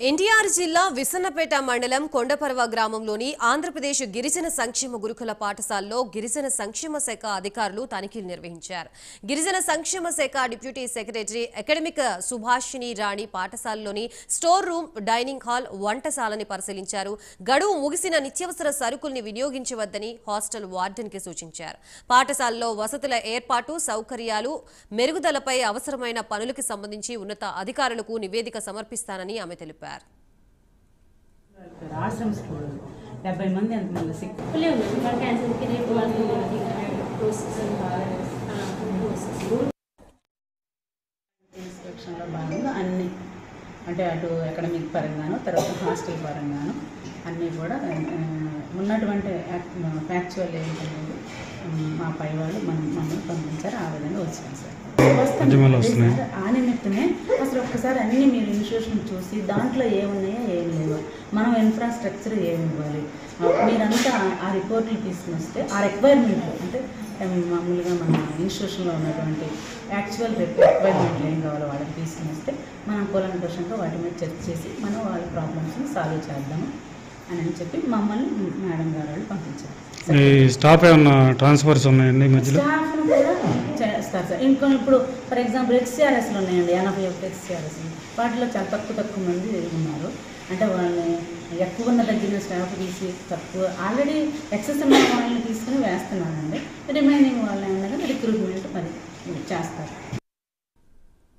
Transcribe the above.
ఎన్టీఆర్ జిల్లా విసన్నపేట మండలం కొండపర్వ గ్రామంలోని ఆంధ్రప్రదేశ్ గిరిజన సంక్షేమ గురుకుల పాఠశాలలో గిరిజన సంక్షేమ శాఖ అధికారులు తనిఖీలు నిర్వహించారు. గిరిజన సంక్షేమ శాఖ డిప్యూటీ సెక్రటరీ అకాడమిక్ సుభాషిణి రాణి పాఠశాలలోని స్టోర్ రూమ్, డైనింగ్ హాల్, వంటశాలని పరిశీలించారు. గడువు ముగిసిన నిత్యావసర సరుకుల్ని వినియోగించవద్దని హాస్టల్ వార్డెన్కి సూచించారు. పాఠశాలలో వసతుల ఏర్పాటు, సౌకర్యాలు మెరుగుదలపై అవసరమైన పనులకు సంబంధించి ఉన్నత అధికారులకు నివేదిక సమర్పిస్తానని ఆమె తెలిపారు. ఆశ్రమ స్కూల్ 70 మంది ఎంతమంది సిక్ ఇన్స్పెక్షన్లో భాగంగా అన్ని అంటే అటు అకాడమిక్ పరంగాను తర్వాత హాస్టల్ పరంగాను అన్నీ కూడా ఉన్నటువంటి ఫ్యాక్చువల్ ఏంటనేది మా పై వాళ్ళు మమ్మల్ని పంపించారు. ఆ విధంగా వచ్చాను సార్. ఆ నిమిత్తమే అసలు ఒక్కసారి అన్నీ మీరు ఇన్స్టిట్యూషన్ చూసి దాంట్లో ఏమున్నాయో ఏమి లేవు, మనం ఇన్ఫ్రాస్ట్రక్చర్ ఏమి ఇవ్వాలి, మీరంతా ఆ రిపోర్ట్లు తీసుకుని వస్తే ఆ రిక్వైర్మెంట్లు అంటే మామూలుగా మన ఇన్స్టిట్యూషన్లో ఉన్నటువంటి యాక్చువల్ రిక్వైర్మెంట్లు ఏం కావాలో వాళ్ళకి తీసుకుని వస్తే మనం కూలంకషంగా వాటి మీద చర్చ చేసి మనం వాళ్ళ ప్రాబ్లమ్స్ని సాల్వ్ చేద్దాము అని చెప్పి మమ్మల్ని మేడం గారు వాళ్ళు పంపించారు. స్టాఫ్ ఏమన్నా ట్రాన్స్ఫర్స్ ఉన్నాయండి మధ్యలో? స్టాఫ్ను కూడా చేస్తారు సార్. ఇంకొన్ని ఇప్పుడు ఫర్ ఎగ్జాంపుల్ హెచ్సిఆర్ఎస్లు ఉన్నాయండి, 81 హెచ్సిఆర్ఎస్. వాటిలో చాలా తక్కువ మంది ఉన్నారు. అంటే వాళ్ళని ఎక్కువ ఉన్న తగ్గిన స్టాఫ్ తీసి తక్కువ ఆల్రెడీ ఎక్సెస్ ఉన్న వాళ్ళని తీసుకుని వేస్తున్నానండి. రిమైనింగ్ వాళ్ళని ఏమన్నా రిక్రూట్మెంట్ మరి చేస్తారు.